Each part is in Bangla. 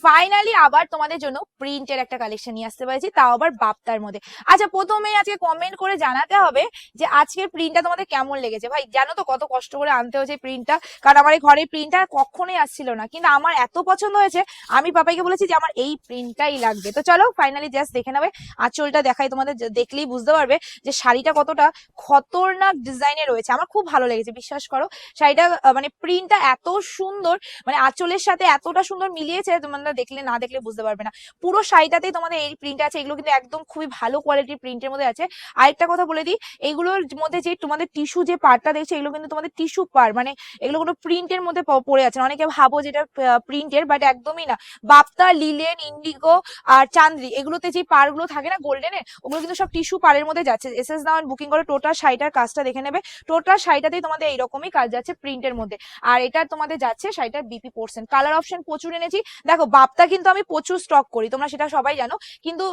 ফাইনালি আবার তোমাদের জন্য প্রিন্টের একটা কালেকশন নিয়ে আসতে পারছি, তাও আবার বাপ্তার মধ্যে। আচ্ছা, প্রথমে আজকে কমেন্ট করে জানাতে হবে যে আজকের প্রিন্টটা তোমাদের কেমন লেগেছে। ভাই জানো তো কত কষ্ট করে আনতে হয়েছে প্রিন্টটা, কারণ আমার এই ঘরের প্রিন্টটা কখনোই আসছিল না, কিন্তু আমার এত পছন্দ হয়েছে আমি পাপাইকে বলেছি যে আমার এই প্রিন্টটাই লাগবে। তো চলো ফাইনালি জাস্ট দেখে নেবে, আঁচলটা দেখাই তোমাদের, দেখলেই বুঝতে পারবে যে শাড়িটা কতটা খতরনাক ডিজাইনে রয়েছে। আমার খুব ভালো লেগেছে, বিশ্বাস করো। শাড়িটা মানে প্রিন্টটা এত সুন্দর, মানে আঁচলের সাথে এতটা সুন্দর মিলিয়েছে, তোমরা দেখলে না দেখলে বুঝতে পারবে না। পুরো শাড়িটাতেই তোমাদের এই প্রিন্ট আছে, এগুলো কিন্তু একদম খুবই ভালো কোয়ালিটির প্রিন্টের মধ্যে আছে। আরেকটা কথা বলে দিই, এগুলোর মধ্যে যে তোমাদের টিস্যু যে পার্টটা দেখছো, এগুলো কিন্তু তোমাদের টিস্যু পার, মানে এগুলো কোনো প্রিন্টের মধ্যে পড়ে আছে। অনেকে ভাবো যেটা প্রিন্টের, বাট একদমই না। বাপ্তা, লিলেন, ইন্ডিগো আর চান্দ্রি, এগুলোতে যে পার গুলো থাকে না গোল্ডেনের, ওগুলো কিন্তু সব টিস্যু পারের মধ্যে যাচ্ছে। এসএস নাও বুকিং করে টোটাল শাড়িটার কাজটা দেখে নেবে। টোটাল শাড়িটাতেই তোমাদের এইরকমই কাজ যাচ্ছে প্রিন্টের মধ্যে। আর এটা তোমাদের যাচ্ছে শাড়িটার বিপি পোর্শন। কালার অপশন প্রচুর এনেছি। দেখো বাপ্তা কিন্তু আমি প্রচুর স্টক করি, তোমরা সেটা সবাই জানো, কিন্তু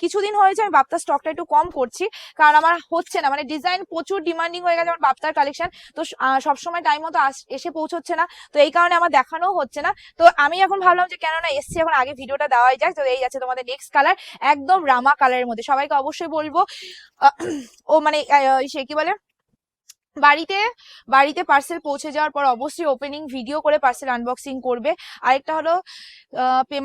কিছুদিন হয়েছে আমি বাপ্তার স্টকটা একটু কম করছি, কারণ আমার হচ্ছে না, মানে ডিজাইন প্রচুর ডিমান্ডিং হয়ে গেছে আমার বাপ্তার কালেকশন। তো সবসময় টাইম মতো এসে পৌঁছচ্ছে না, তো এই কারণে আমার দেখানো হচ্ছে না। তো আমি এখন ভাবলাম যে কেননা এসছি, এখন আগে ভিডিওটা দেওয়াই যায়। তো এই যাচ্ছে তোমাদের নেক্সট কালার, একদম রামা কালারের মধ্যে। সবাইকে অবশ্যই বলবো ও মানে সে কি বলে, বাড়িতে বাড়িতে পার্সেল পৌঁছে যাওয়ার পর অবশ্যই ওপেনিং ভিডিও করে পার্সেল আনবক্সিং করবে। আরেকটা হলো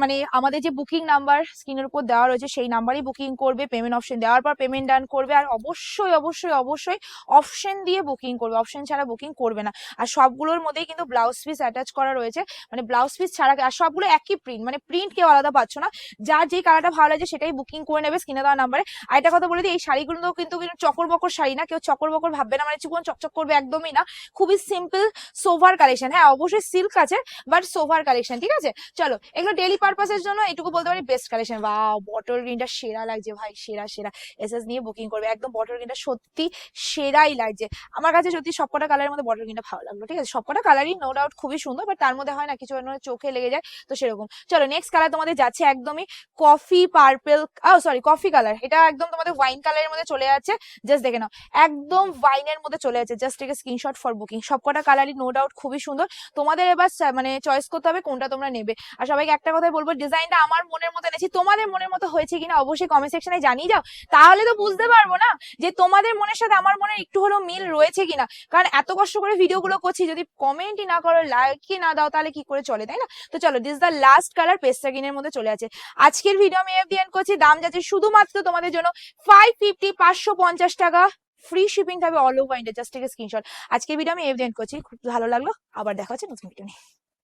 মানে আমাদের যে বুকিং নাম্বার স্ক্রিনের উপর দেওয়া রয়েছে সেই নাম্বারই বুকিং করবে। পেমেন্ট অপশন দেওয়ার পর পেমেন্ট ডান করবে, আর অবশ্যই অবশ্যই অবশ্যই অপশন দিয়ে বুকিং করবে, অপশন ছাড়া বুকিং করবে না। আর সবগুলোর মধ্যেই কিন্তু ব্লাউজ পিস অ্যাটাচ করা রয়েছে, মানে ব্লাউজ পিস ছাড়া। আর সবগুলো একই প্রিন্ট, মানে প্রিন্ট কেউ আলাদা পাচ্ছ না। যার যে কালারটা ভালো লাগে সেটাই বুকিং করে নেবে স্ক্রিনে দেওয়া নাম্বারে। আর একটা কথা বলে দিই, এই শাড়িগুলো কিন্তু চকর বকর শাড়ি না, কেউ চকর বকর ভাববে না, মানে চিকন চকচক করবে, একদমই না। খুবই সিম্পল সোভার কালেকশন। হ্যাঁ অবশ্যই সিল্ক আছে, বাট সোভার কালেকশন, ঠিক আছে। চলো এগুলো ডেইলি পারপাসের জন্য এটুকু বলতে পারি বেস্ট কালেকশন। ওয়াও, বটল গ্রিনটা সেরা লাগছে ভাই, সেরা সেরা। এসএস নিয়ে বুকিং করবে, একদম বটল গ্রিনটা সত্যি সেরাই লাগছে আমার কাছে। সত্যি সবকটা কালারের মধ্যে বটল গ্রিনটা ভালো লাগলো, ঠিক আছে। সবকটা কালারই নো ডাউট খুবই সুন্দর, বাট তার মধ্যে হয় না কিছু চোখে লেগে যায়, তো সেরকম। চলো নেক্সট কালার তোমাদের যাচ্ছে একদমই coffee purple, sorry coffee colour. এটা একদম তোমাদের ওয়াইন কালারের মধ্যে চলে যাচ্ছে, জাস্ট দেখে নাও, একদম ওয়াইনের মধ্যে চলে যাচ্ছে। Just take screenshot for booking. সবকটা কালারই নো ডাউট খুবই সুন্দর, তোমাদের এবার মানে চয়েস করতে হবে কোনটা তোমরা নেবে। আর সবাইকে একটা কথাই বলবো, ডিজাইনটা আমার মনের মতো এনেছি, তোমাদের মনের মতো হয়েছে কিনা অবশ্যই কমেন্ট সেকশনে জানিয়ে যাও, তাহলে তো বুঝতে পারবো না যে তোমাদের মনের সাথে আমার মনের একটু হলেও মিল রয়েছে কিনা। কারণ এত কষ্ট করে ভিডিওগুলো করছি, যদি কমেন্টই না করো, লাইকই না দাও, তাহলে কি করে চলে, তাই না। তো চলো দিস দ্য লাস্ট কালার, পেস্টা গ্রিনের মধ্যে চলে আছে। আজকের ভিডিও আমি এফডি এন্ড করছি, দাম যাচ্ছে শুধুমাত্র তোমাদের জন্য 550, 550 টাকা। ফ্রি শিপিং থাকবে all over India, just take screenshot. আজকের ভিডিও আমি এফডি এন্ড করছি, খুব ভালো লাগলো, আবার দেখা হচ্ছে নতুন ভিডিও নিয়ে।